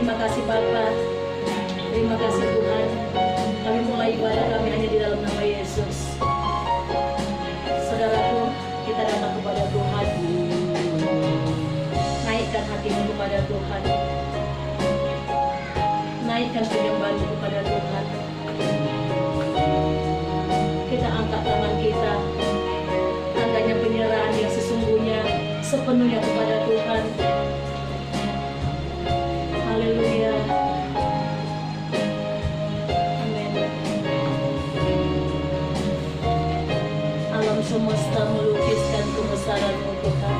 Terima kasih Bapa. Terima kasih Tuhan. Kami mulai ibadah kami hanya di dalam nama Yesus. Saudaraku, kita datang kepada Tuhan. Naikkan hatimu kepada Tuhan. Naikkan penyembahanmu kepada Tuhan. Kita angkat tangan kita, tandanya penyerahan yang sesungguhnya sepenuhnya kepada Tuhan. Haleluya. Amin. Alam semesta melukiskan kebesaran-Mu Tuhan.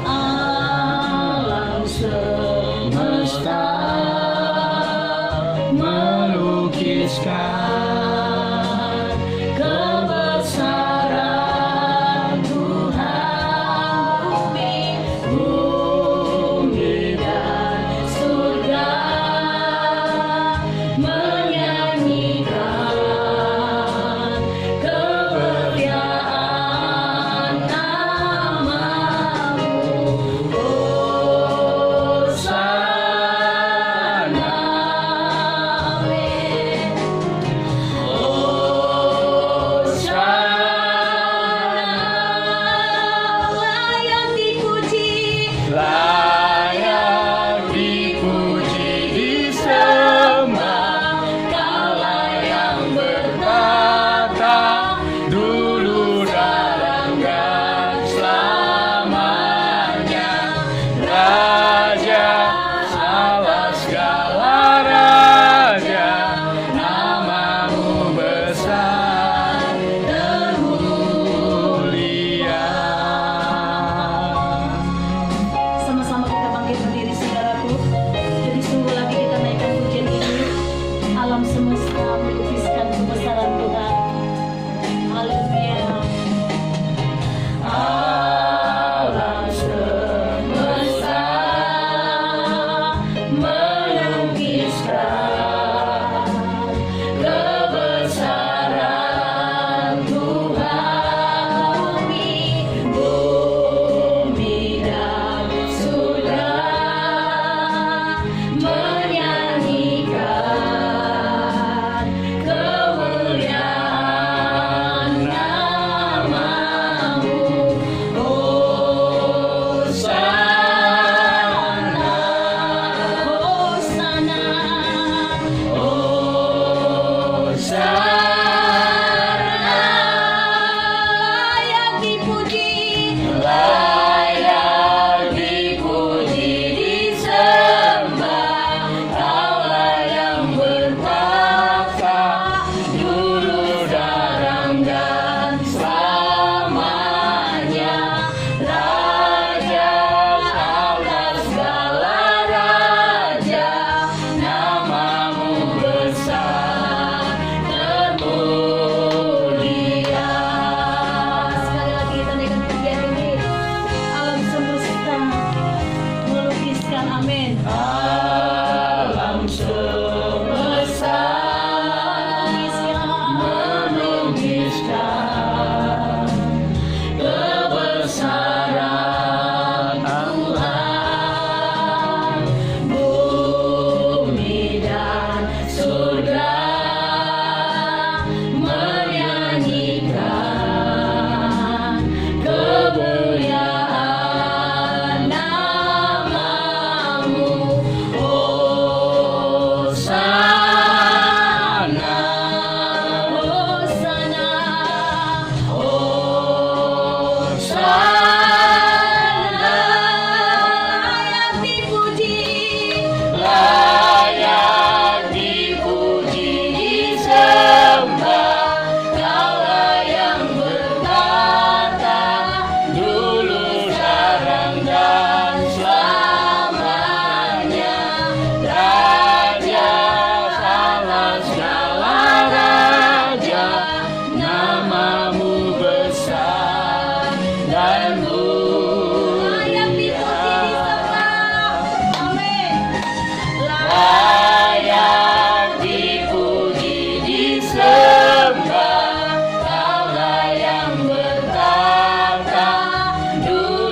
Alam semesta melukiskan kebesaran Tuhan. Bumi dan surga menyanyikan kemuliaan nama-Mu. Hosana, amin. Hosana, layak dipuji, Layak dipuji, disembah, Kaulah yang bertata dulu sekarang dan selamanya. Raja Allah segala raja, namamu besar dan mulia. Sama-sama kita bangkit berdiri saudaraku. Jadi sungguh lagi kita naikkan pujian ini. Alam semesta melukiskan kebesaran Tuhan. Haleluya. Alam semesta melukiskan kebesaran Tuhan. Bumi dan surga menyanyikan kemuliaan nama-Mu. Hosana, Hosana, Hosana, layak dipuji, Layak dipuji, disembah, Kaulah yang bertata dulu sekarang dan selamanya. Raja Allah segala raja, namamu besar dan mulia. Sekali lagi kita naikkan pujian ini. Alam semesta melukiskan, amin. Alam semesta melukiskan kebesaran Tuhan. Bumi dan surga menyanyikan kemuliaan nama-Mu. Hosana, Hosana, Hosana, layak dipuji, layak dipuji, disembah, Kaulah yang bertata dulu sekarang dan selamanya. Raja Allah segala raja, namamu besar dan layak dipuji, mulia. disembah, amin. Layak dipuji, disembah, Kaulah yang bertata dulu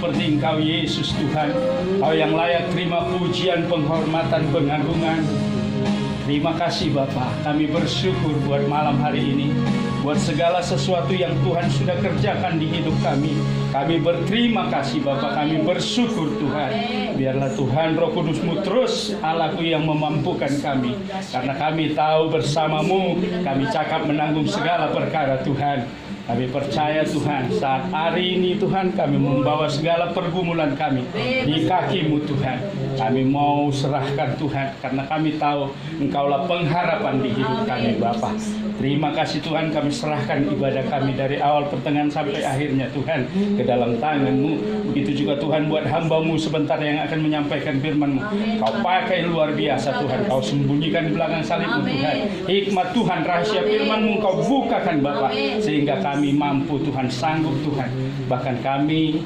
seperti Engkau Yesus Tuhan. Kau yang layak terima pujian, penghormatan, pengagungan. Terima kasih Bapa, kami bersyukur buat malam hari ini, buat segala sesuatu yang Tuhan sudah kerjakan di hidup kami. Kami berterima kasih Bapa, kami bersyukur Tuhan. Biarlah Tuhan Roh Kudus-Mu terus Allahku yang memampukan kami. Karena kami tahu bersama-Mu kami cakap menanggung segala perkara Tuhan. Kami percaya Tuhan, saat hari ini Tuhan kami membawa segala pergumulan kami di kaki-Mu Tuhan. Kami mau serahkan Tuhan, karena kami tahu Engkaulah pengharapan di hidup kami Bapa. Terima kasih Tuhan, kami serahkan ibadah kami dari awal pertengahan sampai akhirnya Tuhan ke dalam tangan-Mu. Begitu juga Tuhan buat hamba-Mu sebentar yang akan menyampaikan firman-Mu. Kau pakai luar biasa Tuhan, Kau sembunyikan di belakang salib-Mu Tuhan. Hikmat Tuhan, rahasia firman-Mu Kau bukakan Bapa, sehingga kami mampu Tuhan, sanggup Tuhan. Bahkan kami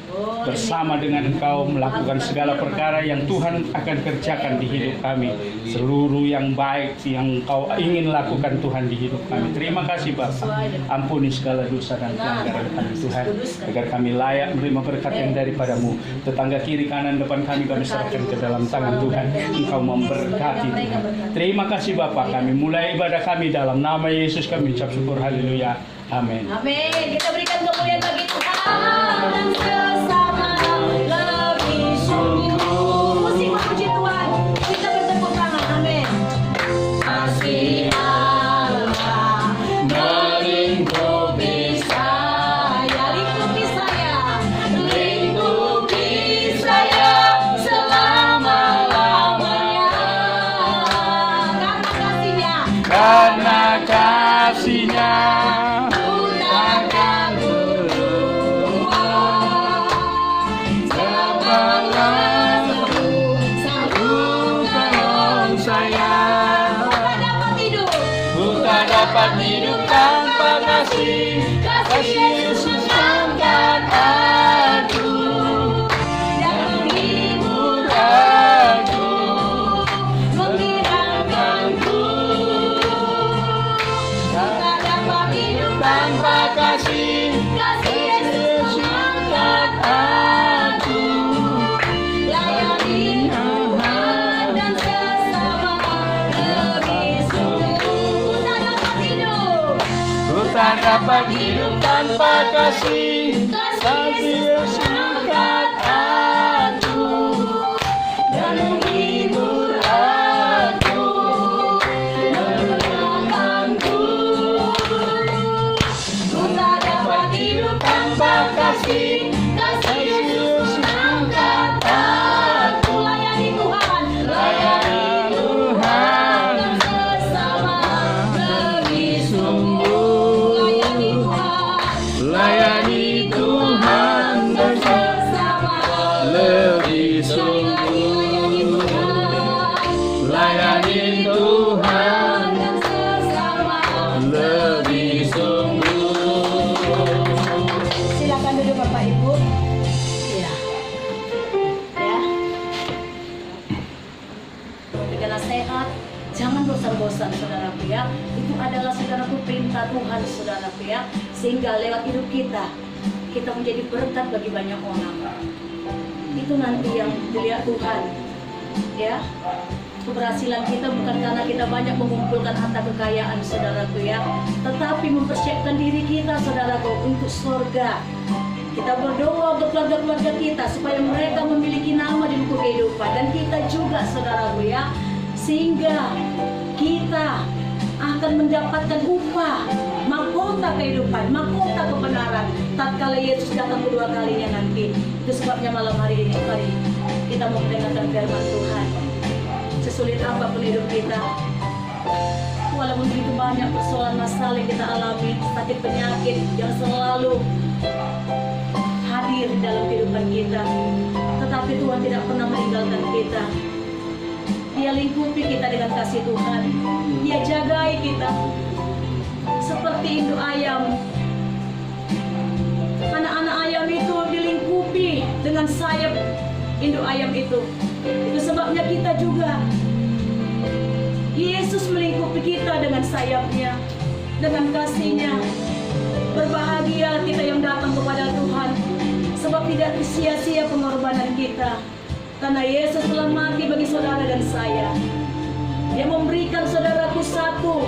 bersama dengan Engkau melakukan segala perkara yang Tuhan akan kerjakan di hidup kami. Seluruh yang baik yang Kau ingin lakukan Tuhan di hidup kami. Terima kasih Bapa. Ampuni segala dosa dan pelanggaran kami Tuhan, agar kami layak menerima berkat yang daripada-Mu. Tetangga kiri kanan depan kami serahkan ke dalam tangan Tuhan. Engkau memberkati Tuhan. Terima kasih Bapa. Kami mulai ibadah kami dalam nama Yesus, kami ucap syukur. Haleluya. Amin. Amin. Kita berikan kemuliaan bagi Tuhan sesama lebih sungguh. Musik memuji Tuhan. Kita bertepuk tangan. Amin. Kasih Allah melingkupi saya, lingkupi saya, lingkupi saya selama-lamanya. Karena kasih-Nya dapat hidup tanpa kasih. Kasih Yesus angkat aku dan menghibur aku, menghilangkanku. Tak dapat hidup tanpa kasih. Kasih Yesus angkat aku, layani Tuhan dan sesama lebih sungguh. Tak dapat hidup tanpa kasih. Kasih Yesus angkat aku dan menghibur aku, menenangkanku. Tak dapat hidup tanpa kasih. Kasih Yesus angkat aku, layani Tuhan, layani Tuhan dan sesama lebih sungguh. Layani Tuhan dan sesama lebih sungguh. Layani Tuhan dan sesama lebih sungguh. Silakan duduk Bapak Ibu. Ya. Ya. Berikanlah sehat. Jangan bosan-bosan saudaraku ya. Itu adalah saudaraku perintah Tuhan saudaraku ya. Sehingga lewat hidup kita menjadi berkat bagi banyak orang. Itu nanti yang dilihat Tuhan ya. Keberhasilan kita bukan karena kita banyak mengumpulkan harta kekayaan saudaraku ya, tetapi mempersiapkan diri kita saudaraku untuk surga. Kita berdoa untuk keluarga-keluarga kita supaya mereka memiliki nama di buku kehidupan, dan kita juga saudaraku ya, sehingga kita akan mendapatkan upah, mahkota kehidupan, mahkota kebenaran tatkala Yesus datang kedua kalinya nanti. Itu sebabnya malam hari ini mari kita mau mendengarkan firman Tuhan. Sesulit apapun hidup kita, walaupun begitu banyak persoalan masalah yang kita alami, sakit penyakit yang selalu hadir di dalam kehidupan kita, tetapi Tuhan tidak pernah meninggalkan kita. Dia lingkupi kita dengan kasih Tuhan. Dia jagai kita seperti induk ayam. Anak-anak ayam itu dilingkupi dengan sayap induk ayam itu. Itu sebabnya kita juga, Yesus melingkupi kita dengan sayapnya, dengan kasih-Nya. Berbahagia kita yang datang kepada Tuhan, Sebab tidak sia-sia pengorbanan kita. Karena Yesus telah mati bagi saudara dan saya. Dia memberikan saudaraku satu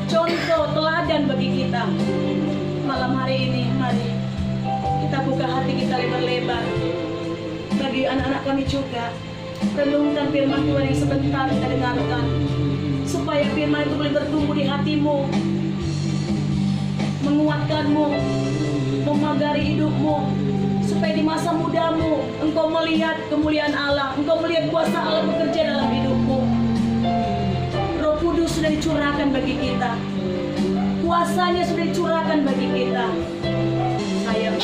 contoh teladan bagi kita. Malam hari ini, mari kita buka hati kita lebar-lebar. Bagi anak-anak kami juga, renungkan firman Tuhan yang sebentar kita dengarkan, supaya firman itu boleh bertumbuh di hatimu, menguatkanmu, memagari hidupmu, supaya di masa mudamu engkau melihat kemuliaan Allah, engkau melihat kuasa Allah bekerja dalam hidupmu. Roh Kudus sudah dicurahkan bagi kita, kuasanya sudah dicurahkan bagi kita. Saya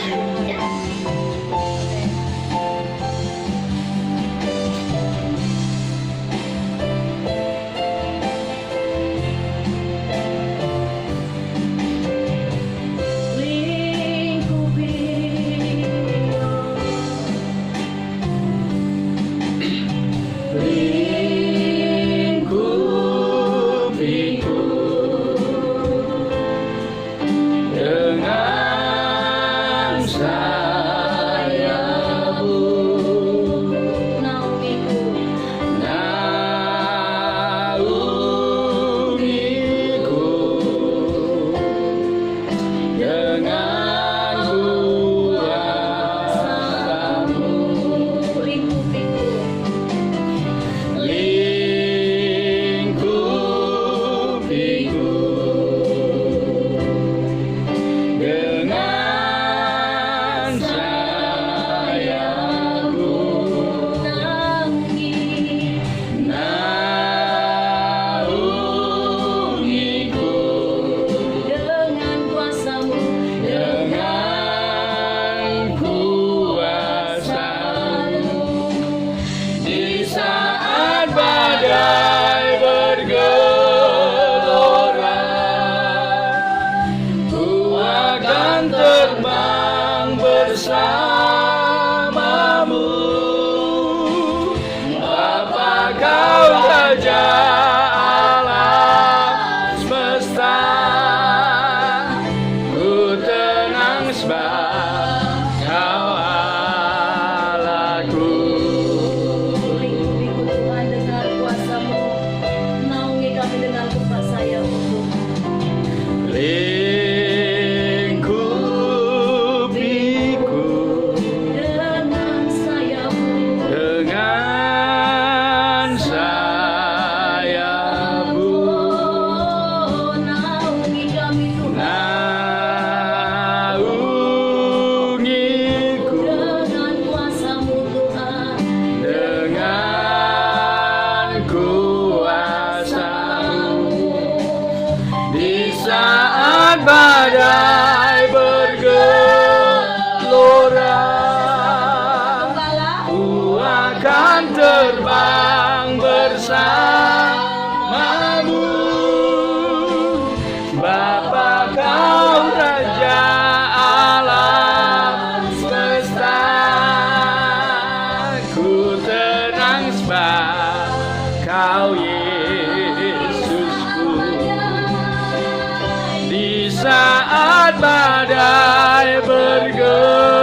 badai bergelora,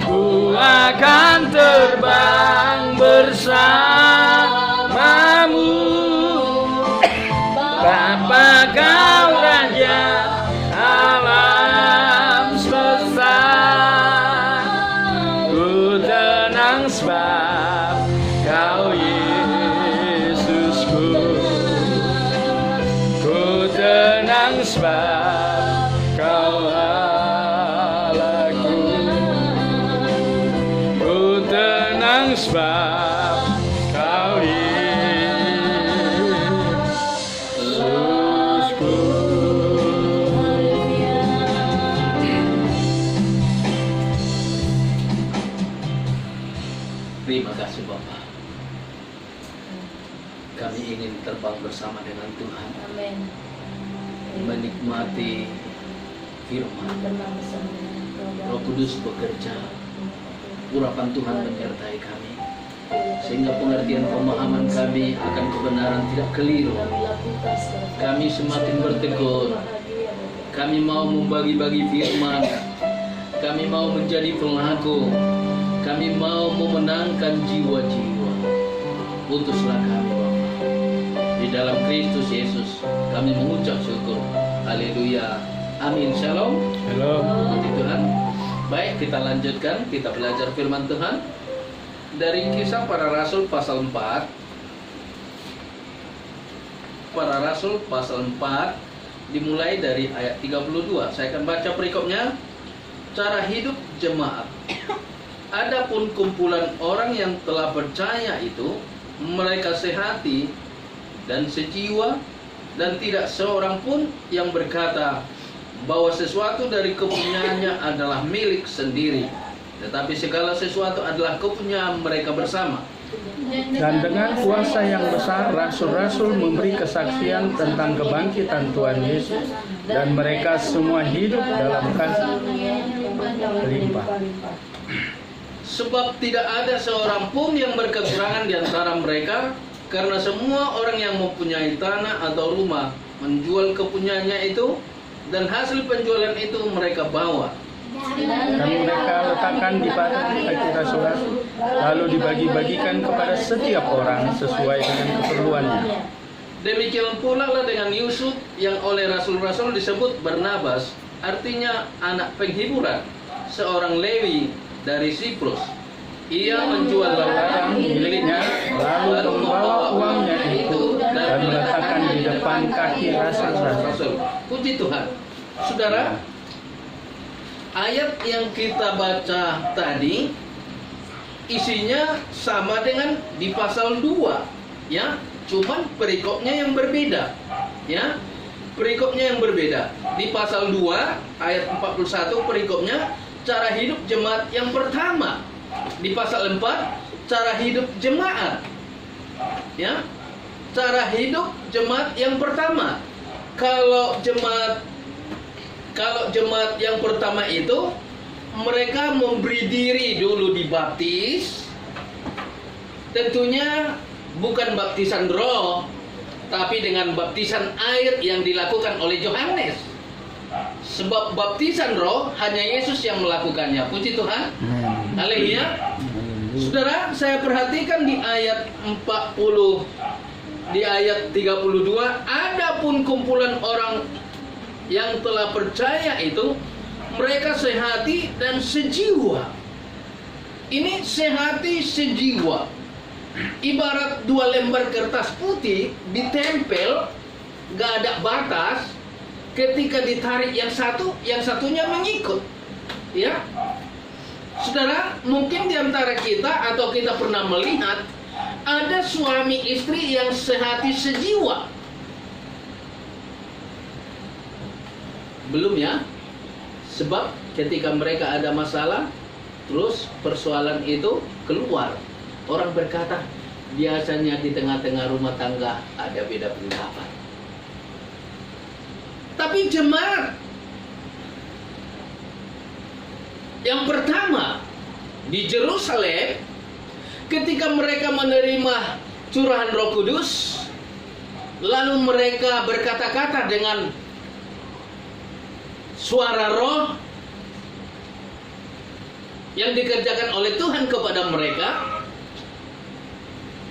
ku akan terbang bersamamu. Bapa kau Raja alam semesta, ku tenang sebab kau Yesusku. Tenang sebab kau Allahku, ku tenang sebab kau Yesusku. Terima kasih Bapak. Kami ingin terbang bersama dengan Tuhan. Amin. Menikmati firman. Roh Kudus bekerja, urapan Tuhan menyertai kami, sehingga pengertian pemahaman kami akan kebenaran tidak keliru. Kami semakin bertegur, Kami mau membagi-bagi firman. Kami mau menjadi pelaku. Kami mau memenangkan jiwa-jiwa. Utuslah kami, Bapa. Di dalam Kristus Yesus kami mengucap syukur. Haleluya. Amin. Shalom. Halo. Puji Tuhan. Baik, kita lanjutkan. Kita belajar firman Tuhan dari Kisah Para Rasul pasal 4. Para Rasul pasal 4 dimulai dari ayat 32. Saya akan baca perikopnya. Cara hidup jemaat. Adapun kumpulan orang yang telah percaya itu, mereka sehati dan sejiwa, dan tidak seorang pun yang berkata bahwa sesuatu dari kepunyaannya adalah milik sendiri, tetapi segala sesuatu adalah kepunyaan mereka bersama. Dan dengan kuasa yang besar, rasul-rasul memberi kesaksian tentang kebangkitan Tuhan Yesus, dan mereka semua hidup dalam kasih limpah. Sebab tidak ada seorang pun yang berkekurangan di antara mereka, karena semua orang yang mempunyai tanah atau rumah menjual kepunyaannya itu, dan hasil penjualan itu mereka bawa. Dan mereka letakkan di badan kaki rasul-rasul, lalu dibagi-bagikan kepada setiap orang sesuai dengan keperluannya. Demikian pula lah dengan Yusuf yang oleh rasul-rasul disebut Barnabas, artinya anak penghiburan, seorang Lewi dari Siprus. Ia menjual ladang miliknya, lalu membawa uangnya itu dan meletakkan di depan kaki rasul-rasul. Puji Tuhan. Saudara, ayat yang kita baca tadi isinya sama dengan di pasal 2, ya, cuman perikopnya yang berbeda, ya. Perikopnya yang berbeda. Di pasal 2 ayat 41 perikopnya cara hidup jemaat yang pertama. Di pasal 4 cara hidup jemaat, ya. Cara hidup jemaat yang pertama. Kalau jemaat yang pertama itu mereka memberi diri dulu dibaptis. Tentunya bukan baptisan roh, tapi dengan baptisan air yang dilakukan oleh Yohanes. Sebab baptisan roh hanya Yesus yang melakukannya. Puji Tuhan. Haleluya. Saudara, saya perhatikan di ayat 40, di ayat 32, adapun kumpulan orang yang telah percaya itu, mereka sehati dan sejiwa. Ini sehati sejiwa. Ibarat 2 lembar kertas putih ditempel, gak ada batas. Ketika ditarik yang satu, yang satunya mengikut. Ya, saudara, mungkin di antara kita atau kita pernah melihat ada suami istri yang sehati sejiwa. Belum ya? Sebab ketika mereka ada masalah, terus persoalan itu keluar, orang berkata, biasanya di tengah-tengah rumah tangga ada beda pendapat. Tapi jemaat yang pertama di Yerusalem, ketika mereka menerima curahan Roh Kudus, lalu mereka berkata-kata dengan suara roh yang dikerjakan oleh Tuhan kepada mereka,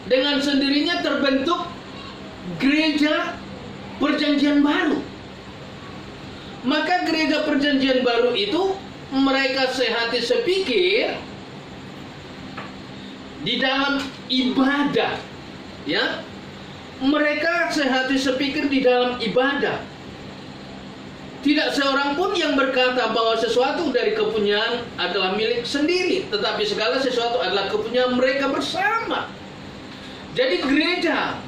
dengan sendirinya terbentuk gereja perjanjian baru. Maka gereja perjanjian baru itu mereka sehati sepikir di dalam ibadah, ya. Mereka sehati sepikir di dalam ibadah. Tidak seorang pun yang berkata bahwa sesuatu dari kepunyaan adalah milik sendiri, tetapi segala sesuatu adalah kepunyaan mereka bersama. Jadi gereja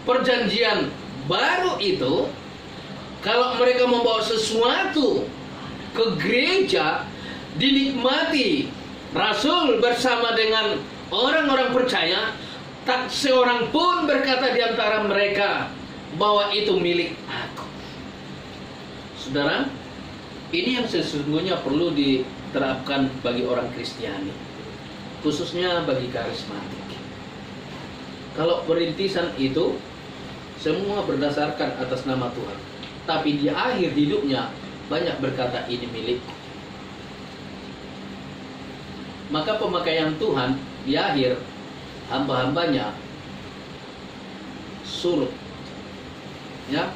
perjanjian baru itu, kalau mereka membawa sesuatu ke gereja, dinikmati rasul bersama dengan orang-orang percaya, tak seorang pun berkata di antara mereka bahwa itu milik aku. Saudara, ini yang sesungguhnya perlu diterapkan bagi orang Kristiani, khususnya bagi karismatik. Kalau perintisan itu semua berdasarkan atas nama Tuhan, tapi di akhir hidupnya banyak berkata ini milik. Maka pemakaian Tuhan di akhir hamba-hambanya surut. Ya,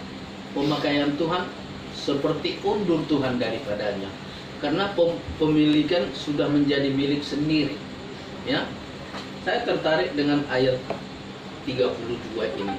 pemakaian Tuhan seperti undur Tuhan daripadanya, karena pemilikan sudah menjadi milik sendiri. Ya, saya tertarik dengan ayat 32 ini.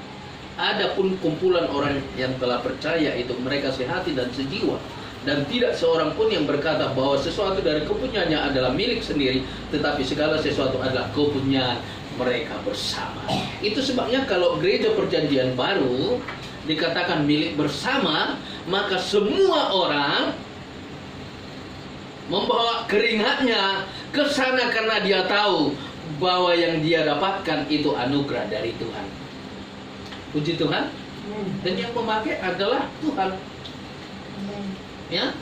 Adapun kumpulan orang yang telah percaya itu mereka sehati dan sejiwa, dan tidak seorang pun yang berkata bahwa sesuatu dari kepunyaannya adalah milik sendiri, tetapi segala sesuatu adalah kepunyaan mereka bersama. Itu sebabnya kalau gereja perjanjian baru dikatakan milik bersama, maka semua orang membawa keringatnya ke sana karena dia tahu bahwa yang dia dapatkan itu anugerah dari Tuhan. Puji Tuhan. Dan yang memakai adalah Tuhan. Ya.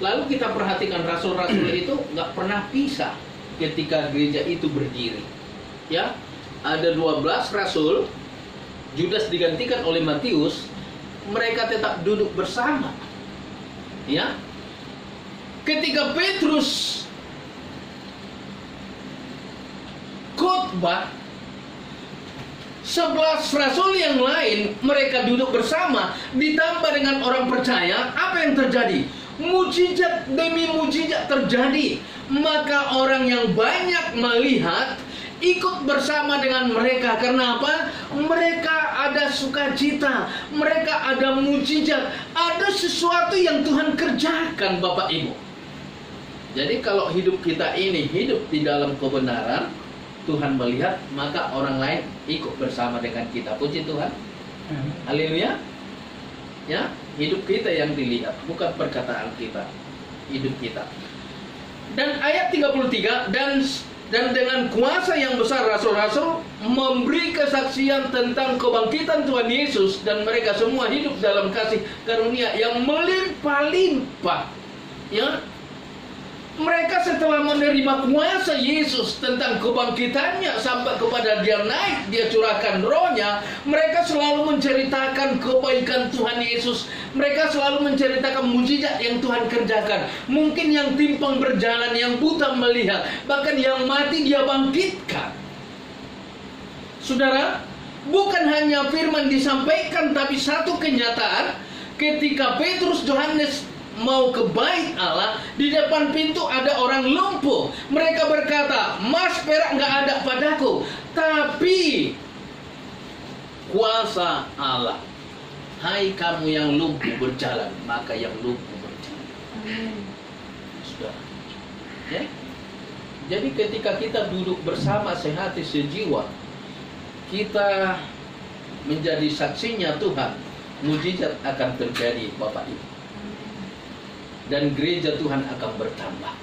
Lalu kita perhatikan rasul-rasul itu nggak pernah pisah ketika gereja itu berdiri. Ya, ada 12 rasul, Judas digantikan oleh Matius, mereka tetap duduk bersama. Ya, ketika Petrus khotbah, 11 rasul yang lain mereka duduk bersama, ditambah dengan orang percaya. Apa yang terjadi? Mujizat demi mujizat terjadi. Maka orang yang banyak melihat ikut bersama dengan mereka. Karena apa? Mereka ada sukacita, mereka ada mujizat, ada sesuatu yang Tuhan kerjakan, Bapak Ibu. Jadi kalau hidup kita ini hidup di dalam kebenaran, Tuhan melihat, maka orang lain ikut bersama dengan kita. Puji Tuhan. Haleluya. Ya, hidup kita yang dilihat, bukan perkataan kita. Hidup kita. Dan ayat 33, dan dengan kuasa yang besar rasul-rasul memberi kesaksian tentang kebangkitan Tuhan Yesus, dan mereka semua hidup dalam kasih karunia yang melimpah-limpah. Ya. Mereka setelah menerima kuasa Yesus tentang kebangkitannya sampai kepada dia naik, dia curahkan rohnya, mereka selalu menceritakan kebaikan Tuhan Yesus. Mereka selalu menceritakan mujizat yang Tuhan kerjakan. Mungkin yang timpang berjalan, yang buta melihat, bahkan yang mati dia bangkitkan. Saudara, bukan hanya firman disampaikan, tapi satu kenyataan. Ketika Petrus, Yohanes mau ke bait Allah, di depan pintu ada orang lumpuh. Mereka berkata, "Mas, perak nggak ada padaku, tapi kuasa Allah. Hai kamu yang lumpuh berjalan, maka yang lumpuh berjalan." Sudah. Ya? Jadi ketika kita duduk bersama sehati sejiwa, kita menjadi saksinya Tuhan, mujizat akan terjadi, Bapak Ibu. Dan gereja Tuhan akan bertambah.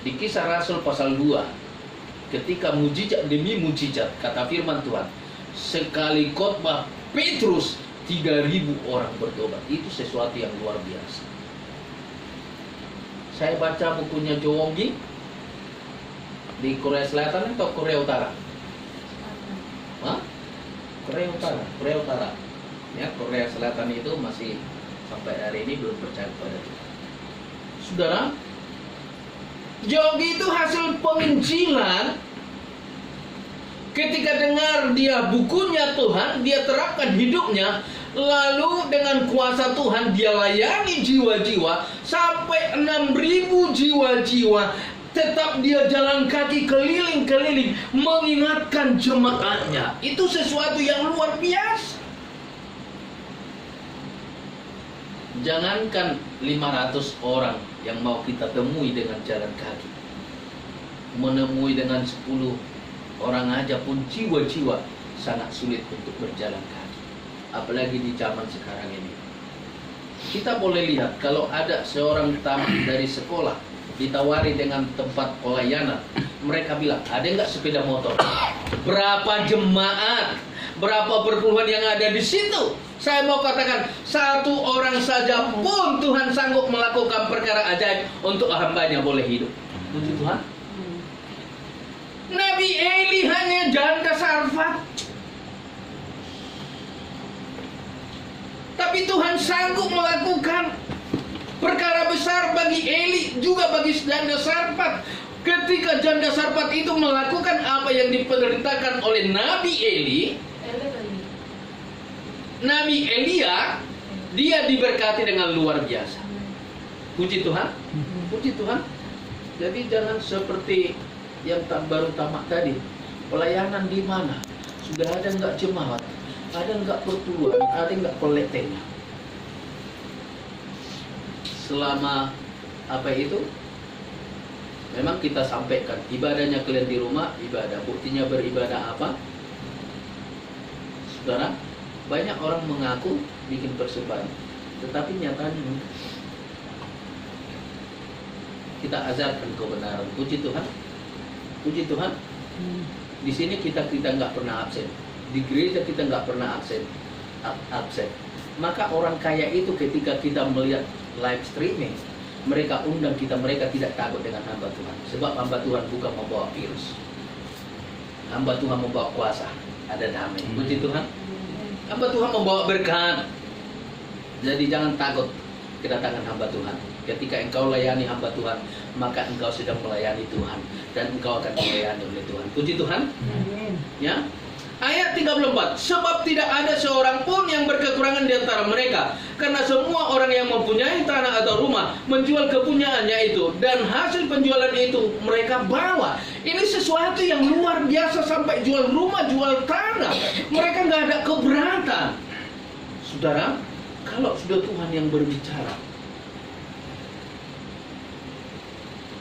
Di Kisah Rasul pasal 2, ketika mujizat demi mujizat, kata firman Tuhan, sekali khotbah Petrus 3.000 orang bertobat. Itu sesuatu yang luar biasa. Saya baca bukunya Jowogi di Korea Selatan atau Korea Utara? Hah? Korea Utara. Ya, Korea Selatan itu masih sampai hari ini belum percaya kepada Tuhan. Saudara, Jowogi itu hasil penginjilan. Ketika dengar dia bukunya Tuhan, dia terapkan hidupnya, lalu dengan kuasa Tuhan dia layani jiwa-jiwa sampai 6.000 jiwa-jiwa. Tetap dia jalan kaki keliling-keliling mengingatkan jemaatnya. Itu sesuatu yang luar biasa. Jangankan 500 orang yang mau kita temui dengan jalan kaki, menemui dengan 10 orang aja pun jiwa-jiwa sangat sulit untuk berjalan kaki. Apalagi di zaman sekarang ini. Kita boleh lihat kalau ada seorang tamat dari sekolah ditawari dengan tempat pelayanan, mereka bilang, "Ada nggak sepeda motor?" Berapa jemaat, berapa perpuluhan yang ada di situ? Saya mau katakan, satu orang saja pun Tuhan sanggup melakukan perkara ajaib untuk hambanya boleh hidup. Puji Tuhan. Nabi Eli hanya janda Sarfat, tapi Tuhan sanggup melakukan Perkara besar bagi Eli, juga bagi janda Sarfat. Ketika janda Sarfat itu melakukan apa yang diperintahkan oleh Nabi Eli, Nabi Elia, dia diberkati dengan luar biasa. Puji Tuhan, puji Tuhan. Jadi jangan seperti yang baru tamat tadi. Pelayanan di mana? Sudah ada enggak jemaat? Ada enggak pertuan? Ada enggak peletenya? Selama apa itu? Memang kita sampaikan ibadahnya kalian di rumah, ibadah. Buktinya beribadah apa? Saudara, banyak orang mengaku bikin persembahan, tetapi nyatanya kita ajarkan kebenaran. Puji Tuhan, puji Tuhan. Di sini kita nggak pernah absen, di gereja kita nggak pernah absen. Maka orang kaya itu ketika kita melihat live streaming, mereka undang kita, mereka tidak takut dengan hamba Tuhan. Sebab hamba Tuhan bukan membawa virus, hamba Tuhan membawa kuasa, ada damai. Puji Tuhan. Hamba Tuhan membawa berkat. Jadi jangan takut kedatangan hamba Tuhan. Ketika engkau layani hamba Tuhan, maka engkau sedang melayani Tuhan, dan engkau akan dilayani oleh Tuhan. Puji Tuhan. Ya. Ayat 34, sebab tidak ada seorang pun yang berkekurangan di antara mereka, karena semua orang yang mempunyai tanah atau rumah menjual kepunyaannya itu, dan hasil penjualan itu mereka bawa. Ini sesuatu yang luar biasa, sampai jual rumah, jual tanah. Mereka nggak ada keberatan. Saudara, kalau sudah Tuhan yang berbicara,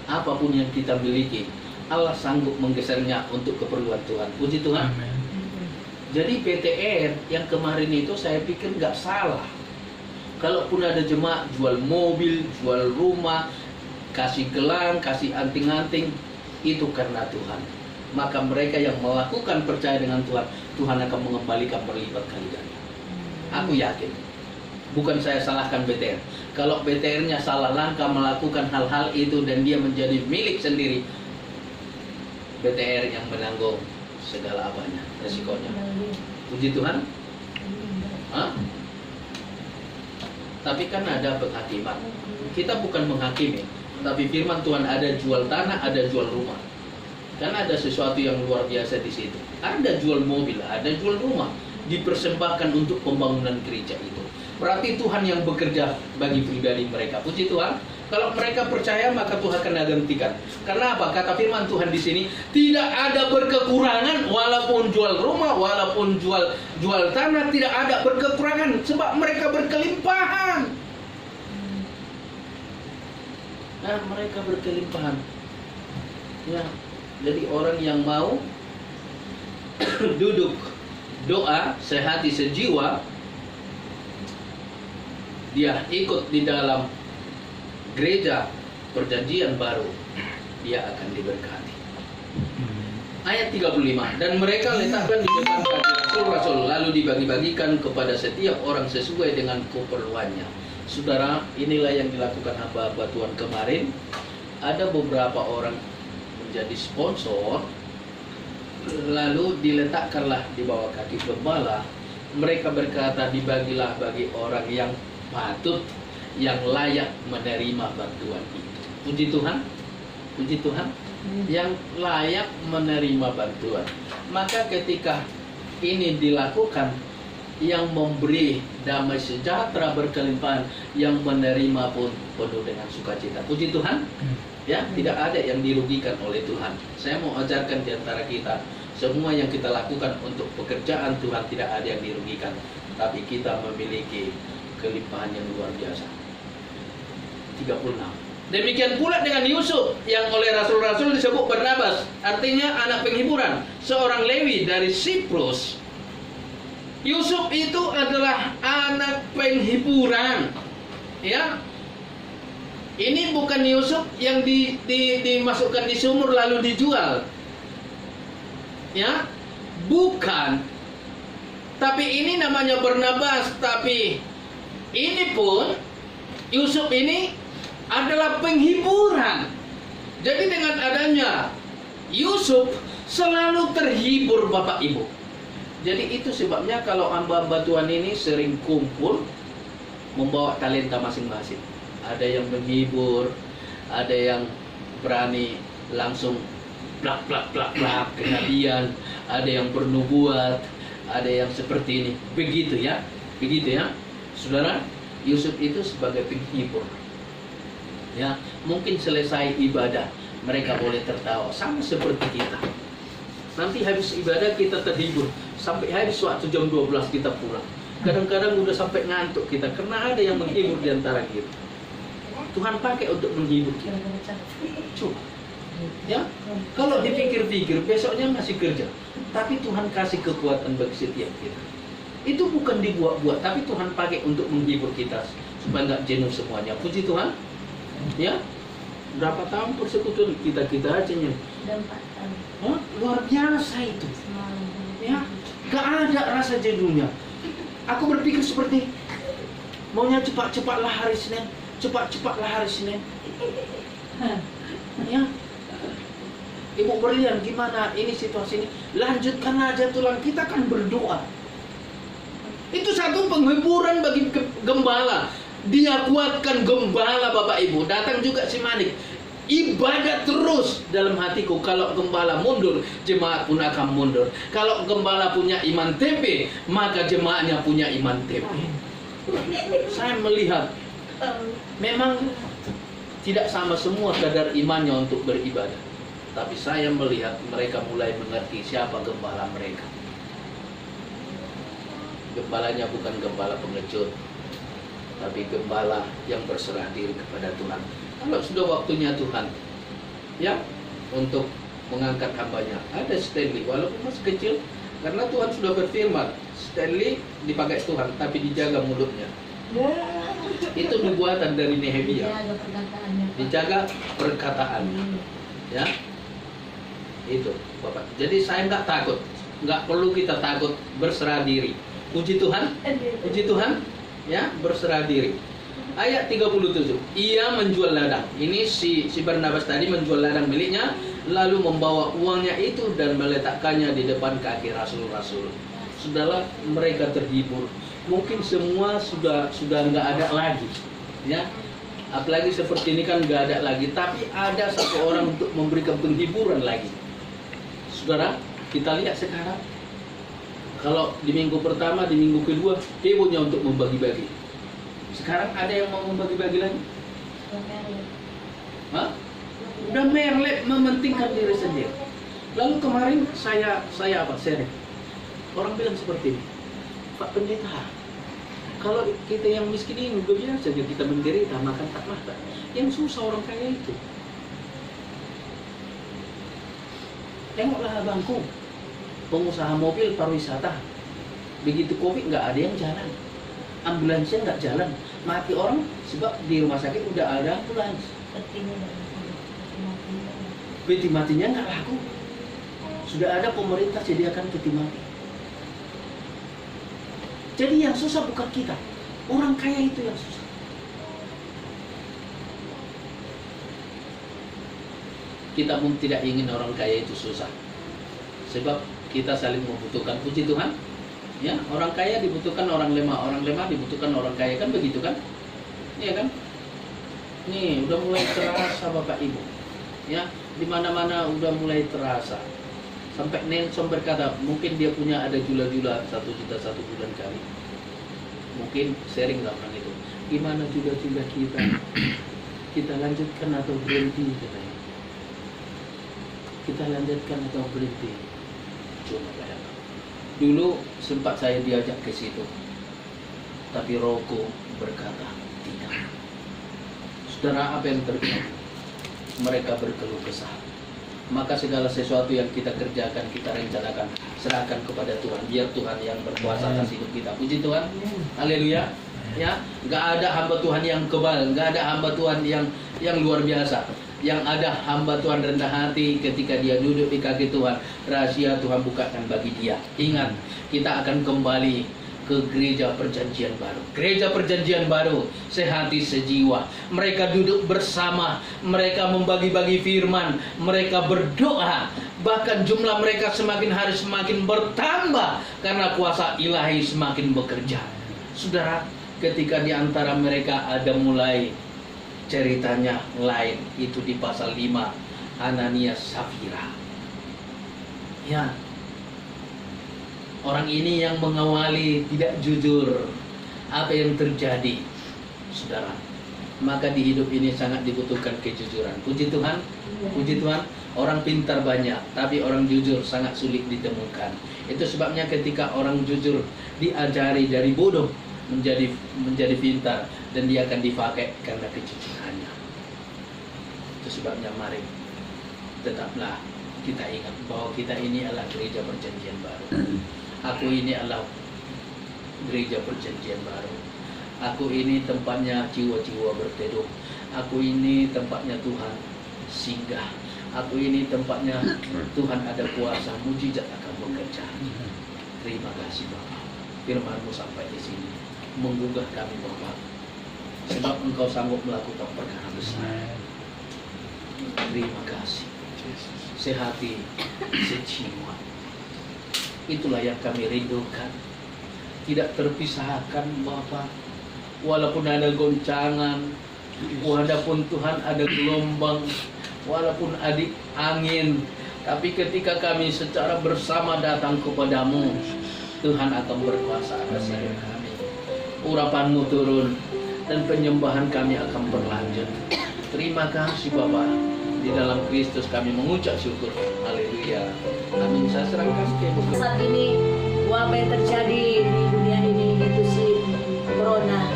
apapun yang kita miliki, Allah sanggup menggesernya untuk keperluan Tuhan. Puji Tuhan. Amin. Jadi PTR yang kemarin itu saya pikir nggak salah. Kalaupun ada jemaat jual mobil, jual rumah, kasih gelang, kasih anting-anting, itu karena Tuhan. Maka mereka yang melakukan percaya dengan Tuhan, Tuhan akan mengembalikan berlipat kali ganda. Aku yakin. Bukan saya salahkan BTR. Kalau BTR-nya salah langkah melakukan hal-hal itu dan dia menjadi milik sendiri, BTR yang menanggung segala apanya, resikonya. Puji Tuhan. Hah? Tapi kan ada penghakiman. Kita bukan menghakimi, tapi firman Tuhan ada jual tanah, ada jual rumah. Karena ada sesuatu yang luar biasa di situ. Ada jual mobil, ada jual rumah, dipersembahkan untuk pembangunan gereja itu. Berarti Tuhan yang bekerja bagi pribadi mereka. Puji Tuhan. Kalau mereka percaya, maka Tuhan akan gantikan. Karena apa? Kata firman Tuhan di sini, tidak ada berkekurangan, walaupun jual rumah, walaupun jual tanah, tidak ada berkekurangan, sebab mereka berkelimpahan. Nah, mereka berkelimpahan. Ya, jadi orang yang mau duduk doa sehati sejiwa, dia ikut di dalam gereja perjanjian baru, dia akan diberkati. Ayat 35, dan mereka letakkan di depan kaki rasul-rasul, lalu dibagi-bagikan kepada setiap orang sesuai dengan keperluannya. Saudara, inilah yang dilakukan hamba-hamba Tuhan kemarin. Ada beberapa orang menjadi sponsor, lalu diletakkanlah di bawah kaki gembala. Mereka berkata, dibagilah bagi orang yang patut, yang layak menerima bantuan itu. Puji Tuhan. Puji Tuhan. Yang layak menerima bantuan. Maka ketika ini dilakukan, yang memberi damai sejahtera berkelimpahan, yang menerima pun penuh dengan sukacita. Puji Tuhan. Ya, tidak ada yang dirugikan oleh Tuhan. Saya mau ajarkan di antara kita, semua yang kita lakukan untuk pekerjaan Tuhan tidak ada yang dirugikan, tapi kita memiliki kelimpahan yang luar biasa. 36. Demikian pula dengan Yusuf yang oleh rasul-rasul disebut Barnabas, artinya anak penghiburan, seorang Lewi dari Siprus. Yusuf itu adalah anak penghiburan. Ya. Ini bukan Yusuf yang dimasukkan di sumur lalu dijual. Ya. Bukan. Tapi ini namanya Barnabas, tapi ini pun Yusuf ini adalah penghiburan. Jadi dengan adanya Yusuf selalu terhibur Bapak Ibu. Jadi itu sebabnya kalau hamba-hamba Tuhan ini sering kumpul membawa talenta masing-masing. Ada yang menghibur, ada yang berani langsung plak plak plak plak kenabian, ada yang bernubuat, ada yang seperti ini. Begitu ya, saudara. Yusuf itu sebagai penghibur. Ya, mungkin selesai ibadah mereka boleh tertawa sama seperti kita. Nanti habis ibadah kita terhibur sampai habis waktu jam 12 kita pulang. Kadang-kadang udah sampai ngantuk kita karena ada yang menghibur di antara kita. Tuhan pakai untuk menghibur kita. Coba. Ya, kalau dipikir-pikir besoknya masih kerja, tapi Tuhan kasih kekuatan bagi setiap kita. Itu bukan dibuat-buat, tapi Tuhan pakai untuk menghibur kita supaya nggak jenuh semuanya. Puji Tuhan. Ya, berapa tahun persekutuan kita aja nya. Dan 4 tahun. Hah? Luar biasa itu. Ya, nggak ada rasa jenuhnya. Aku berpikir seperti maunya cepat-cepatlah hari Senin, Ya. Ibu Berlian, gimana ini situasi ini? Lanjutkan aja tulang, kita kan berdoa. Itu satu penghiburan bagi gembala. Dia kuatkan gembala, Bapak Ibu. Datang juga si Manik. Ibadah terus dalam hatiku. Kalau gembala mundur, jemaat pun akan mundur. Kalau gembala punya iman TP, maka jemaatnya punya iman TP. Saya melihat memang tidak sama semua kadar imannya untuk beribadah. Tapi saya melihat mereka mulai mengerti siapa gembala mereka. Gembalanya bukan gembala pengecut, tapi gembala yang berserah diri kepada Tuhan. Kalau sudah waktunya Tuhan, ya, untuk mengangkat hambanya, ada Stanley, walaupun masih kecil, karena Tuhan sudah berfirman, Stanley dipakai Tuhan, tapi dijaga mulutnya. Itu nubuatan dari Nehemia. Dijaga perkataannya. Ya, itu Bapak. Jadi saya nggak takut, nggak perlu kita takut, berserah diri. Puji Tuhan, ya, berserah diri. Ayat 37, ia menjual ladang. Ini si Barnabas tadi menjual ladang miliknya, lalu membawa uangnya itu dan meletakkannya di depan kaki rasul-rasul. Sudahlah, mereka terhibur. Mungkin semua sudah nggak ada lagi, ya. Apalagi seperti ini kan nggak ada lagi. Tapi ada satu orang untuk memberikan penghiburan lagi. Saudara, kita lihat sekarang. Kalau di minggu pertama, di minggu kedua, hebohnya untuk membagi-bagi. Sekarang ada yang mau membagi-bagi lagi? Hah? Udah merlet, mementingkan diri sendiri. Lalu kemarin saya sharing. Orang bilang seperti ini, Pak Pendeta, kalau kita yang miskin ini udah biasa saja kita menderita, makan tak makan. Yang susah orang kaya itu. Tengoklah abangku, pengusaha mobil pariwisata, begitu Covid nggak ada yang jalan, ambulansnya nggak jalan, mati orang sebab di rumah sakit udah ada ambulans, peti matinya nggak laku, sudah ada pemerintah sediakan peti mati. Jadi yang susah bukan kita, orang kaya itu yang susah. Kita pun tidak ingin orang kaya itu susah, sebab kita saling membutuhkan. Puji Tuhan, ya, orang kaya dibutuhkan orang lemah dibutuhkan orang kaya, kan begitu kan? Iya kan? Nih udah mulai terasa Bapak Ibu, ya, di mana-mana udah mulai terasa. Sampai Nelson berkata, mungkin dia punya ada jula-jula 1 juta 1 bulan kali. Mungkin sharing lah orang itu. Gimana jula-jula kita? Kita lanjutkan atau berhenti? Katanya. Kita lanjutkan atau berhenti? Coba bayangkan. Dulu sempat saya diajak ke situ, tapi Roko berkata tidak. Saudara, apa yang terjadi? Mereka berkeluh kesah. Maka segala sesuatu yang kita kerjakan, kita rencanakan, serahkan kepada Tuhan. Biar Tuhan yang berkuasa atas hidup kita. Puji Tuhan. Haleluya. Ya, nggak ada hamba Tuhan yang kebal, nggak ada hamba Tuhan yang luar biasa. Yang ada hamba Tuhan rendah hati ketika dia duduk di kaki Tuhan. Rahasia Tuhan bukakan bagi dia. Ingat, kita akan kembali ke gereja perjanjian baru. Gereja perjanjian baru, sehati sejiwa. Mereka duduk bersama, mereka membagi-bagi firman, mereka berdoa. Bahkan jumlah mereka semakin hari semakin bertambah karena kuasa ilahi semakin bekerja. Saudara, ketika di antara mereka ada mulai ceritanya lain, itu di pasal 5, Ananias Safira. Ya, orang ini yang mengawali tidak jujur. Apa yang terjadi, saudara? Maka di hidup ini sangat dibutuhkan kejujuran. Puji Tuhan, puji Tuhan. Orang pintar banyak, tapi orang jujur sangat sulit ditemukan. Itu sebabnya ketika orang jujur diajari dari bodoh menjadi pintar, dan dia akan dipakai karena kejujurannya. Itu sebabnya mari tetaplah kita ingat bahwa kita ini adalah gereja perjanjian baru. Aku ini adalah gereja perjanjian baru. Aku ini tempatnya jiwa-jiwa berteduh. Aku ini tempatnya Tuhan singgah. Aku ini tempatnya Tuhan ada kuasa, mujizat akan bekerja. Terima kasih Bapak. Firman-Mu sampai di sini menggugah kami Bapak. Sebab Engkau sanggup melakukan perkara besar. Terima kasih. Sehati, sejiwa. Itulah yang kami rindukan. Tidak terpisahkan Bapak. Walaupun ada goncangan, walaupun Tuhan ada gelombang, walaupun adik angin, tapi ketika kami secara bersama datang kepadamu, Tuhan akan berkuasa atas hidup kami. Urapan-Mu turun dan penyembahan kami akan berlanjut. Terima kasih Bapak. Di dalam Kristus kami mengucap syukur. Haleluya. Amin. Saya serahkan ke Ibu. Saat ini wabah yang terjadi di dunia ini itu si corona.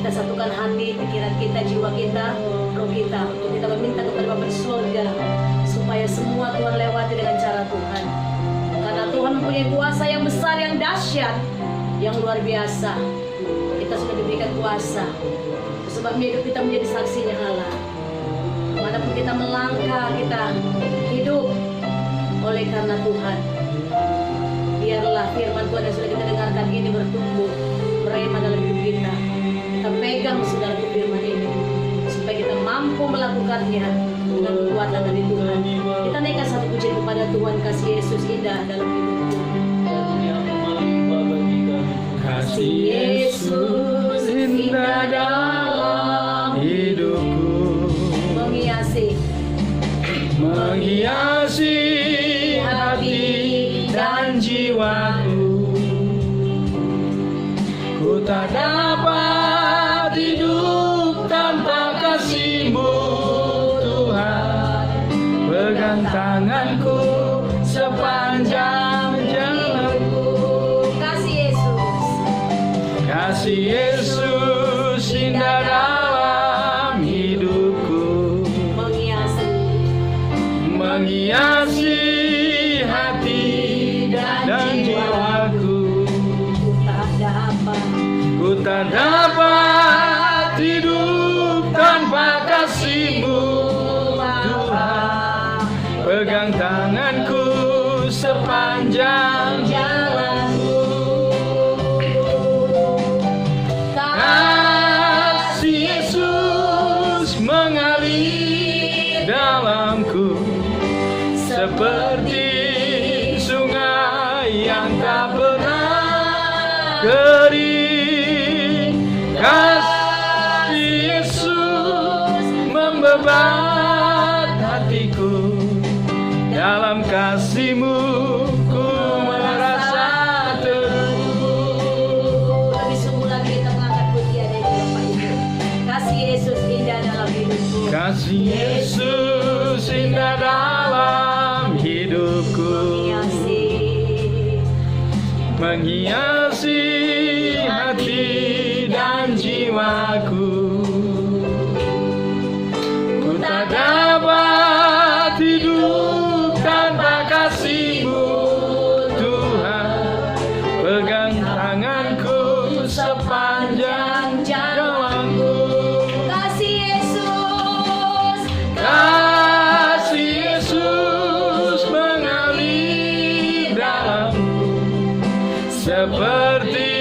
Kita satukan hati, pikiran kita, jiwa kita, roh kita, untuk kita meminta kepada Bapa di surga supaya semua Tuhan lewati dengan cara Tuhan. Karena Tuhan mempunyai kuasa yang besar, yang dahsyat, yang luar biasa. Kita sudah diberikan kuasa. Sebabnya hidup kita menjadi saksinya Allah. Manapun kita melangkah, kita hidup oleh karena Tuhan. Biarlah firman Tuhan yang sudah kita dengarkan ini bertumbuh, berema dalam hidup kita. Kita pegang saudara firman ini supaya kita mampu melakukannya dengan kekuatan dari Tuhan. Kita naikkan satu pujian kepada Tuhan. Kasih Yesus indah dalam hidupku. Kasih Yesus indah dalam hidupku, menghiasi hati dan jiwaku. Ku tak dapat hidup tanpa kasih-Mu Tuhan. Pegang tanganku sepanjang jalanku. Kasih Yesus indah dalam hidupku, menghiasi hati dan jiwaku. Ku tak dapat hidup tanpa kasih-Mu Tuhan. Pegang tanganku sepanjang jalanku. Kasih Yesus mengalir dalamku seperti sungai yang tak pernah kering. Kasih Yesus membebat hatiku. Dalam kasih-Mu ku merasa teduh. Lebih sungguh lagi kita mengangkat pujian ini Bapak Ibu. Kasih Yesus indah dalam hidupku. Kasih Yesus indah dalam hidupku, menghiasi hati dan jiwaku. Ku tak dapat hidup tanpa kasih-Mu Tuhan. Pegang tanganku sepanjang jalanku. Kasih Yesus, Kasih Yesus mengalir dalamku seperti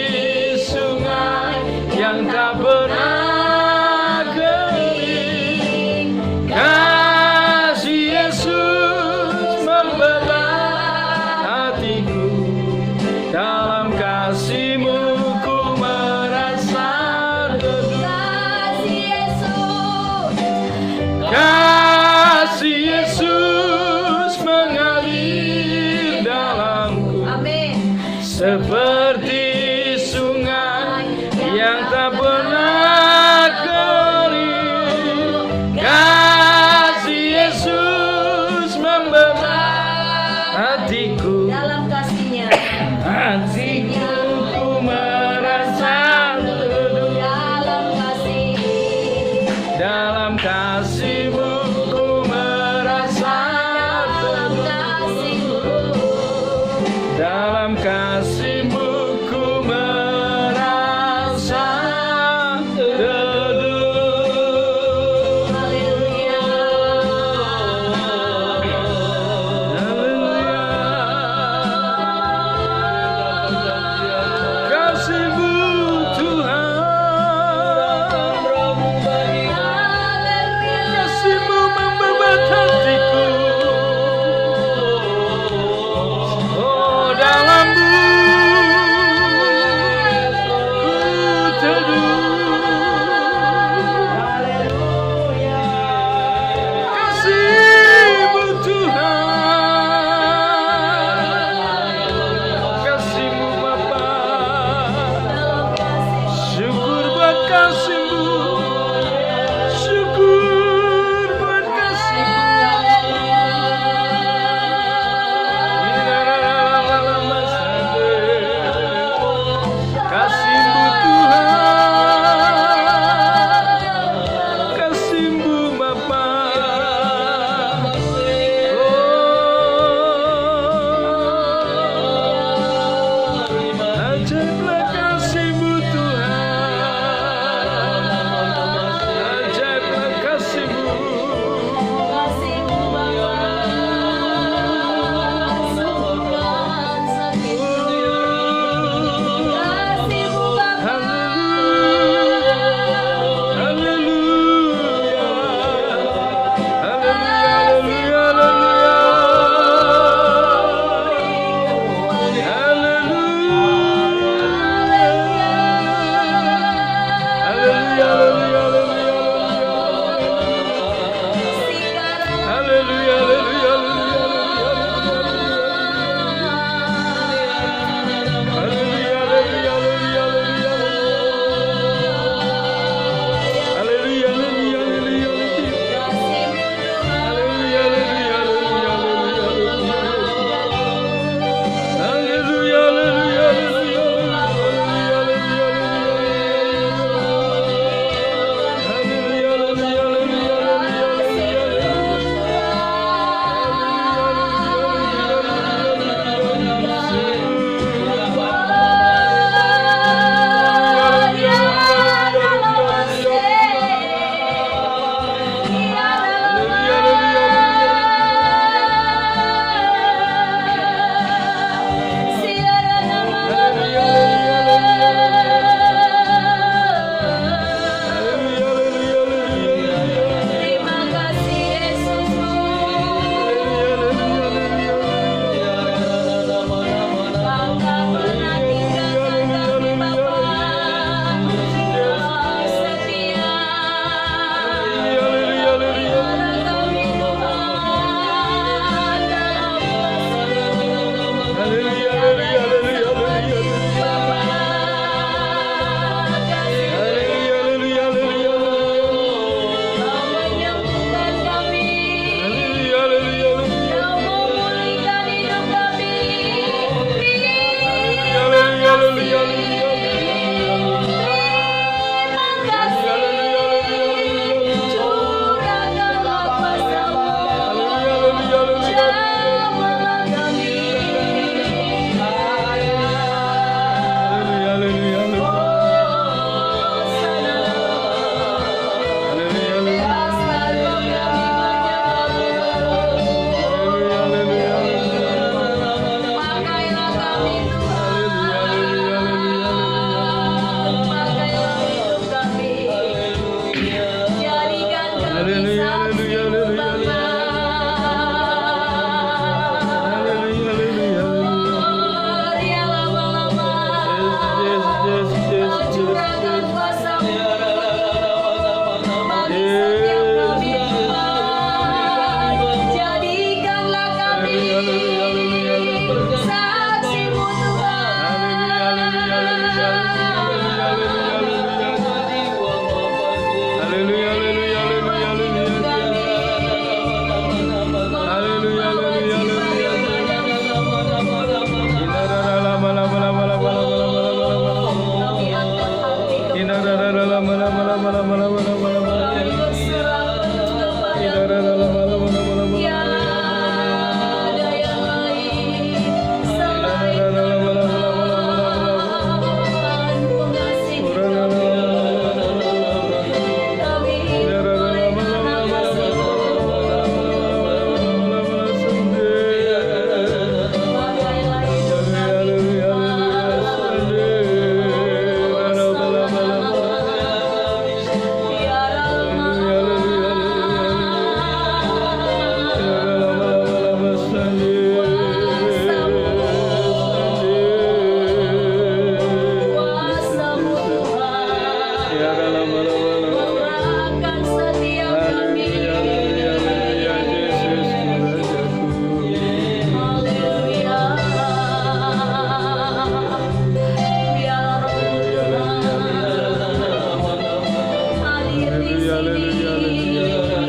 sungai yang tak pernah kering. Kasih Yesus membebat hatiku. Dalam kasih-Mu ku merasa teduh. kasih Yesus, kasih-Mu, syukur buat kasih-Mu Tuhan, kasih-Mu Bapa. Ajaiblah kasih-Mu Tuhan. haleluya, haleluya, haleluya.